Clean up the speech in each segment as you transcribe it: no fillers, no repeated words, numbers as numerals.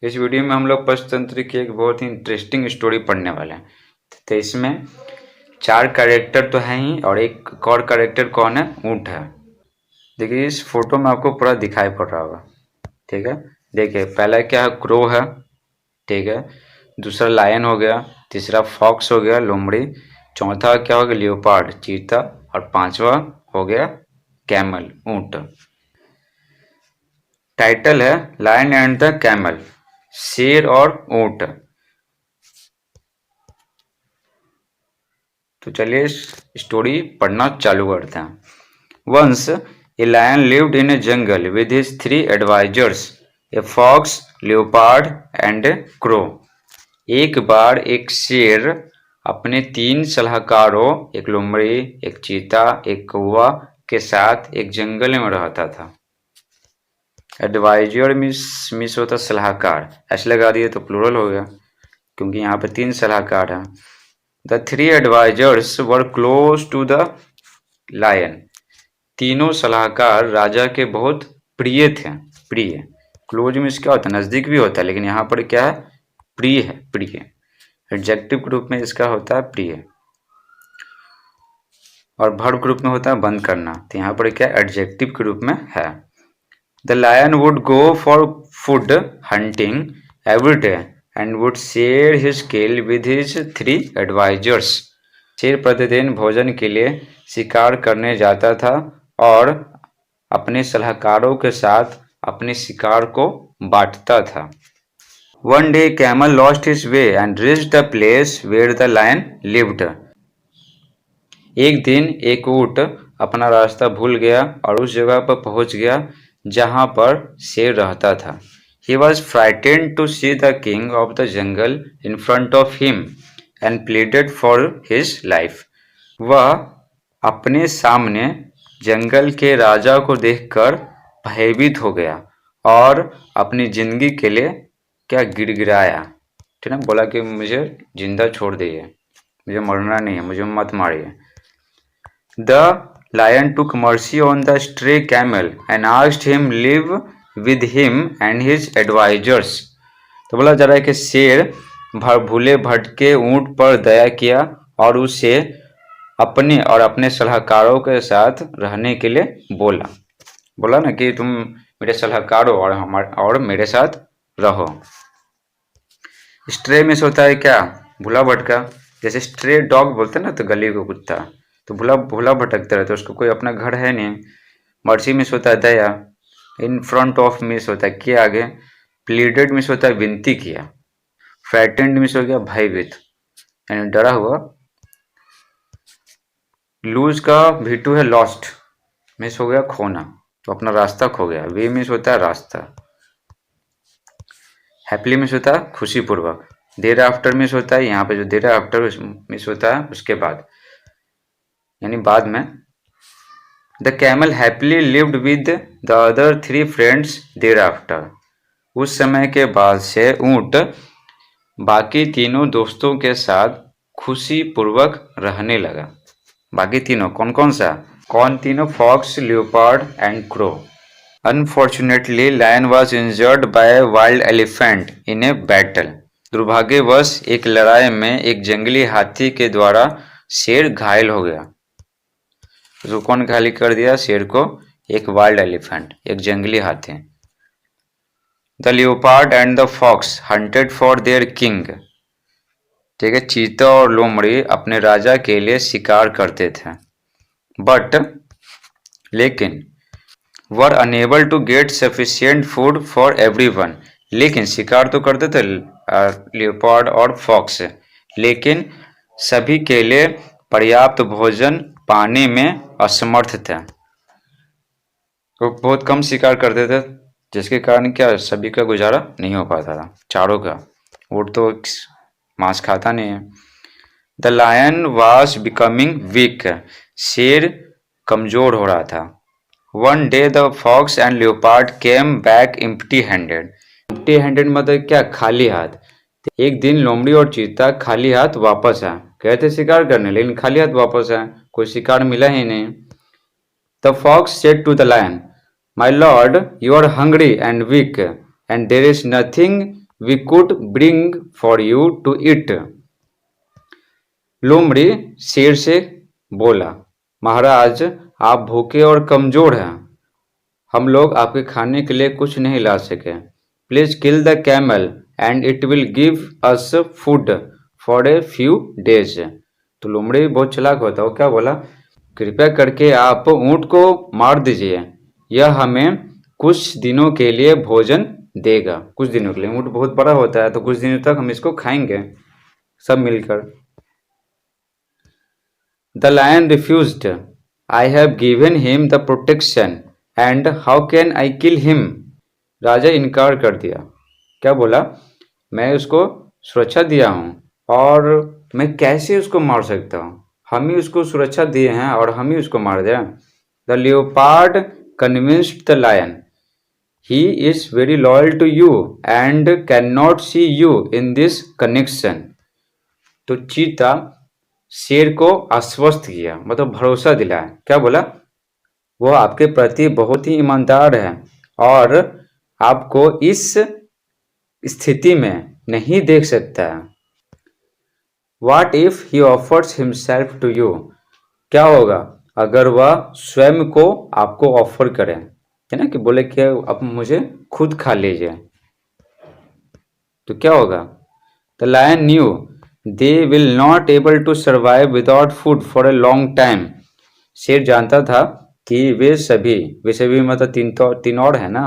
इस वीडियो में हम लोग पंचतंत्र की एक बहुत ही इंटरेस्टिंग स्टोरी पढ़ने वाले हैं। तो इसमें 4 कैरेक्टर तो हैं ही और एक और कैरेक्टर कौन है? ऊँट है। देखिए इस फोटो में आपको पूरा दिखाई पड़ रहा होगा, ठीक है। देखिए पहला क्या है? क्रो है, ठीक है। दूसरा लायन हो गया, तीसरा फॉक्स हो गया, लोमड़ी। चौथा क्या हो गया? लियोपार्ड, चीता। और पांचवा हो गया कैमल, ऊँट। टाइटल है लायन एंड द कैमल, शेर और ऊँट। तो चलिए इस स्टोरी पढ़ना चालू करते हैं। Once a lion lived in a jungle with his 3 advisers, a fox, leopard and a crow. एक बार एक शेर अपने 3 सलाहकारों, एक लोमड़ी, एक चीता, एक कौवा के साथ एक जंगल में रहता था। एडवाइजर मिस होता सलाहकार, ऐसे लगा दिए तो प्लूरल हो गया क्योंकि यहाँ पे 3 सलाहकार हैं। The 3 advisors were close to the lion. तीनों सलाहकार राजा के बहुत प्रिय थे। प्रिय, क्लोज में क्या होता है? नजदीक भी होता है, लेकिन यहाँ पर क्या है? प्रिय है, प्रिय। एडजेक्टिव के रूप में इसका होता है प्रिय, और वर्ब के रूप में होता है बंद करना। तो यहाँ पर क्या एडजेक्टिव के रूप में है। The lion would go for food hunting every day and would share his kill with his 3 advisors. शेर प्रतिदिन भोजन के लिए शिकार करने जाता था और अपने सलाहकारों के साथ अपने शिकार को बांटता था। One day camel lost his way and reached the place where the lion lived. एक दिन एक ऊँट अपना रास्ता भूल गया और उस जगह पर पहुंच गया जहां पर शेर रहता था। He was frightened to see the king of the jungle in front of him and pleaded for his life. वह अपने सामने जंगल के राजा को देखकर भयभीत हो गया और अपनी जिंदगी के लिए क्या गिड़गिड़ाया, ठीक है। बोला कि मुझे जिंदा छोड़ दीजिए, मुझे मरना नहीं है, मुझे मत मारिए। The lion took mercy on the stray camel and asked him live with him and his advisors. तो बोला जा रहा है कि शेर भूले भटके ऊंट पर दया किया और उसे अपने और अपने सलाहकारों के साथ रहने के लिए बोला। बोला ना कि तुम मेरे सलाहकार हो और मेरे साथ रहो। स्ट्रे में से होता है क्या? भूला भटका। जैसे स्ट्रे डॉग बोलते हैं ना, तो गली को कुत्ता, तो भूला भटकता रहता है, उसको कोई अपना घर है नहीं। मर्सी मिस होता है दया। इन फ्रंट ऑफ मिस होता है के आगे। प्लीडेड मिस होता है विनती किया। फ्राइटेंड मिस हो गया भयभीत, यानी डरा हुआ। लूज का V2 है लॉस्ट, मिस हो गया खोना, तो अपना रास्ता खो गया। वे मिस होता है रास्ता। हैप्पीली मिस होता है खुशी पूर्वक। देर आफ्टर मिस होता है, यहाँ पे जो देर आफ्टर मिस होता है उसके बाद, यानी बाद में। The camel happily lived with the other 3 friends there after. उस समय के बाद से ऊँट बाकी तीनों दोस्तों के साथ खुशी पूर्वक रहने लगा। बाकी तीनों कौन कौन सा? कौन तीनों? Fox, leopard and crow. Unfortunately lion was injured by wild elephant in a battle. दुर्भाग्यवश एक लड़ाई में एक जंगली हाथी के द्वारा शेर घायल हो गया। तो कौन घायल कर दिया शेर को? एक वाइल्ड एलिफेंट, एक जंगली हाथी। The leopard and the fox hunted for their king, ठीक है। चीता और लोमड़ी अपने राजा के लिए शिकार करते थे, बट लेकिन were unable to get sufficient food for everyone. लेकिन शिकार तो करते थे लियोपार्ड और फॉक्स, लेकिन सभी के लिए पर्याप्त भोजन पाने में असमर्थ थे। वो बहुत कम शिकार करते थे, जिसके कारण क्या सभी का गुजारा नहीं हो पाता था, चारों का। ऊँट तो मांस खाता नहीं है। The lion was becoming weak, शेर कमजोर हो रहा था। One day the fox and leopard came back empty handed. Empty handed मतलब क्या? खाली हाथ। एक दिन लोमड़ी और चीता खाली हाथ वापस आए। गए थे शिकार करने, लेकिन खाली हाथ वापस आए, कोई शिकार मिला ही नहीं। The fox said to the lion, my lord, you are hungry and weak and there is nothing we could bring for you to eat. लोमड़ी शेर से बोला, महाराज आप भूखे और कमजोर हैं, हम लोग आपके खाने के लिए कुछ नहीं ला सके. Please kill the camel and it will give us food for a few days. तो लोमड़ी बहुत चालाक होता है, वो क्या बोला, कृपया करके आप ऊंट को मार दीजिए, यह हमें कुछ दिनों के लिए भोजन देगा. कुछ दिनों के लिए, ऊंट बहुत बड़ा होता है तो कुछ दिनों तक हम इसको खाएंगे सब मिलकर. The lion refused, I have given him the protection and how can I kill him. राजा इनकार कर दिया. क्या बोला, मैं उसको सुरक्षा दिया हूं और मैं कैसे उसको मार सकता हूं, हम ही उसको सुरक्षा दिए हैं और हम ही उसको मार दें. The leopard convinced the lion, he is very loyal to you and cannot see you in this connection. तो चीता शेर को आश्वस्त किया, मतलब भरोसा दिलाया. क्या बोला, वो आपके प्रति बहुत ही ईमानदार है और आपको इस स्थिति में नहीं देख सकता है. What if he offers himself to you? क्या होगा अगर वह स्वयं को आपको ऑफर करे, है ना, कि बोले कि अब मुझे खुद खा लीजिए, तो क्या होगा. The lion knew they will not able to survive without food for a long time. शेर जानता था कि वे सभी मतलब तीन और है ना,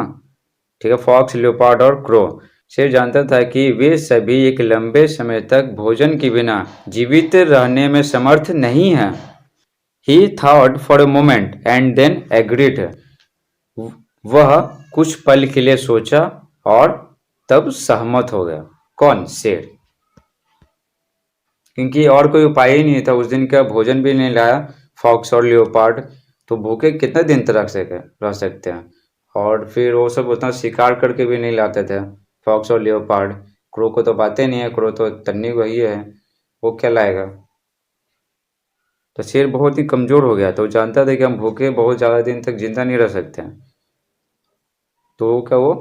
ठीक है, फॉक्स, लियोपार्ड और क्रो. शेर जानता था कि वे सभी एक लंबे समय तक भोजन के बिना जीवित रहने में समर्थ नहीं हैं. He thought for a moment and then agreed. वह कुछ पल के लिए सोचा और तब सहमत हो गया. कौन, शेर, क्योंकि और कोई उपाय ही नहीं था. उस दिन का भोजन भी नहीं लाया फॉक्स और लियोपार्ड, तो भूखे कितने दिन तक रह सकते हैं. और फिर वो सब उतना शिकार करके भी नहीं लाते थे फॉक्स और लियोपार्ड. क्रो को तो बातें नहीं है, क्रो तो तन्नी वही है, वो क्या लाएगा. तो शेर बहुत ही कमजोर हो गया, तो जानता था कि हम भूखे बहुत ज़्यादा दिन तक जिंदा नहीं रह सकते हैं. तो क्या वो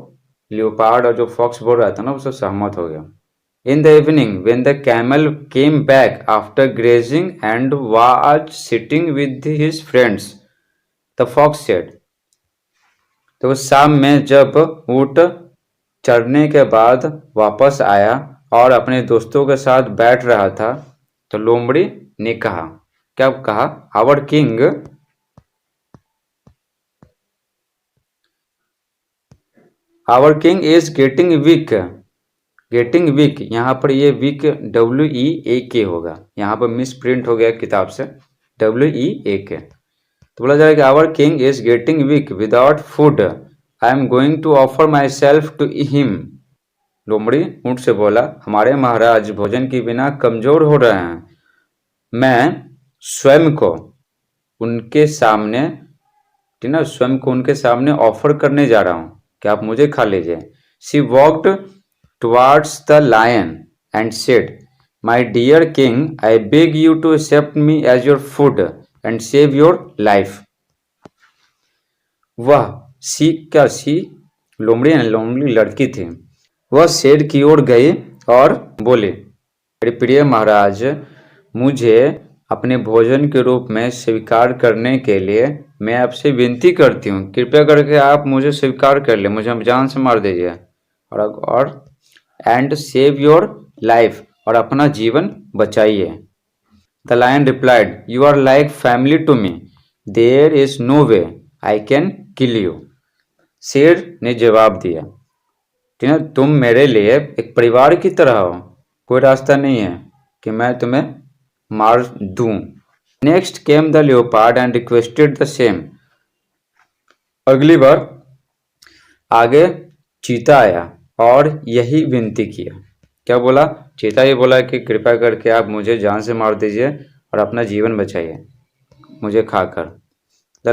लियोपार्ड और जो फॉक्स बोल रहा था ना, वो सब सहमत हो गया. In the evening when the camel came back after grazing and was sitting with his friends, the fox said. तो शाम में जब ऊंट चरने के बाद वापस आया और अपने दोस्तों के साथ बैठ रहा था, तो लोमड़ी ने कहा. क्या कहा, our king is getting weak. Getting weak, यहाँ पर ये वीक WEAK होगा, यहाँ पर मिस प्रिंट हो गया किताब से, WEAK. तो बोला जाएगा our king is getting weak without food, I am going to offer myself to him. लोमड़ी ऊंट से बोला, हमारे महाराज भोजन के बिना कमजोर हो रहे हैं, मैं स्वयं को उनके सामने, ठीक ना, स्वयं को उनके सामने ऑफर करने जा रहा हूं कि आप मुझे खा लीजिए. She walked towards the lion and said, my dear king, I beg you to accept me as your food and save your life. वह सी लोमड़ी लड़की थी. वह शेर की ओर गई और बोली, मेरे प्रिय महाराज, मुझे अपने भोजन के रूप में स्वीकार करने के लिए मैं आपसे विनती करती हूँ, कृपया करके आप मुझे स्वीकार कर ले, मुझे जान से मार दीजिए, और एंड सेव योर लाइफ, और अपना जीवन बचाइए. The lion replied, you are like family to me, there is no way I can kill you. शेर ने जवाब दिया, ठीक है, तुम मेरे लिए एक परिवार की तरह हो, कोई रास्ता नहीं है कि मैं तुम्हें मार दूं. Next came the leopard and requested the same. अगली बार आगे चीता आया और यही विनती किया. क्या बोला, चीता ये बोला कि कृपया करके आप मुझे जान से मार दीजिए और अपना जीवन बचाइए मुझे खाकर. The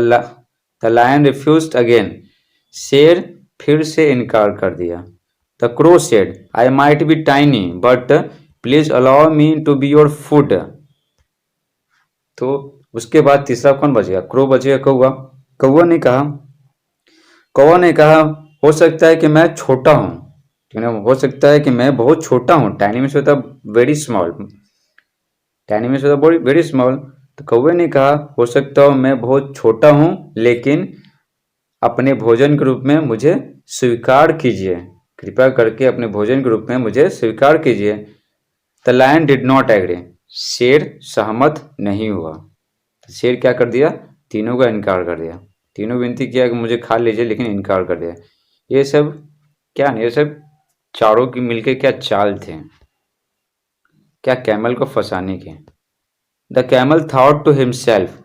lion refused again. शेर फिर से इनकार कर दिया. The crow said, I might be tiny but please allow me to be your food. तो उसके बाद तीसरा कौन बचेगा, क्रो बचेगा. कौवा ने कहा, हो सकता है कि मैं छोटा हूं हो सकता है कि मैं बहुत छोटा हूँ, टाइनी मीन्स होता है वेरी स्मॉल, टाइनी मीन्स होता है वेरी स्मॉल। तो कौवे ने कहा हो सकता हो मैं बहुत छोटा हूँ, लेकिन अपने भोजन के रूप में मुझे स्वीकार कीजिए, कृपया करके अपने भोजन के रूप में मुझे स्वीकार कीजिए। The lion did not agree, शेर सहमत नहीं हुआ। तो शेर क्या कर दिया, तीनों का इनकार कर दिया, तीनों विनती किया कि मुझे खा लीजिए, लेकिन इनकार कर दिया। ये सब क्या नहीं, ये सब चारों की मिलके क्या चाल थे, क्या कैमल को फंसाने के। The camel thought to himself,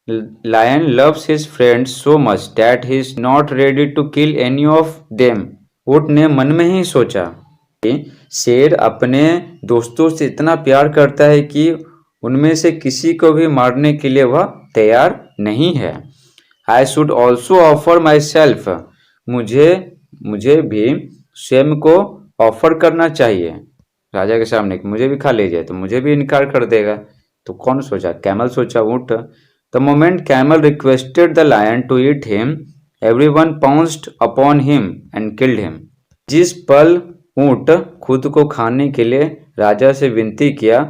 lion loves his friends so much that he is not ready to kill any of them. ऊँट ने मन में ही सोचा कि शेर अपने दोस्तों से इतना प्यार करता है कि उनमें से किसी को भी मारने के लिए वह तैयार नहीं है। I should also offer my self, मुझे मुझे भी स्वयं को ऑफर करना चाहिए राजा के सामने कि मुझे भी खा लीजिए, तो मुझे भी इनकार कर देगा। तो कौन सोचा, कैमल सोचा, ऊँट। The moment camel requested the lion to eat him, everyone pounced upon him and killed him. जिस पल ऊँट खुद को खाने के लिए राजा से विनती किया,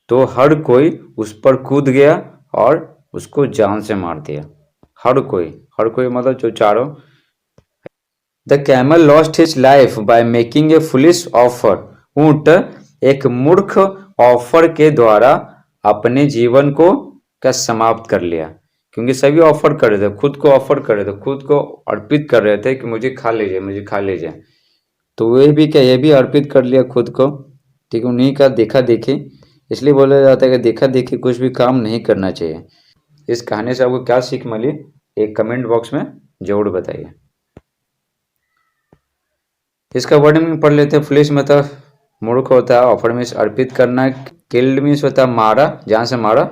तो हर कोई उस पर कूद गया और उसको जान से मार दिया। हर कोई मतलब जो चारों। The camel lost his life by making a foolish offer, ऊँट एक मूर्ख ऑफर के द्वारा अपने जीवन को क्या समाप्त कर लिया, क्योंकि सभी ऑफर कर रहे थे, खुद को ऑफर कर रहे थे, खुद को अर्पित कर रहे थे कि मुझे खा लीजिए, मुझे खा लीजिए। तो वे भी क्या, ये भी अर्पित कर लिया खुद को, ठीक है, उन्हीं का देखा देखी। इसलिए बोला जाता है कि देखा देखी कुछ भी काम नहीं करना चाहिए। इस कहानी से आपको क्या सीख मिली, एक कमेंट बॉक्स में जरूर बताइए। इसका वर्ड मीनिंग पढ़ लेते हैं। फुलिश मतलब मूर्ख होता है, ऑफर मीन्स अर्पित करना, किल्ड मीन्स होता है मारा, जान से मारा,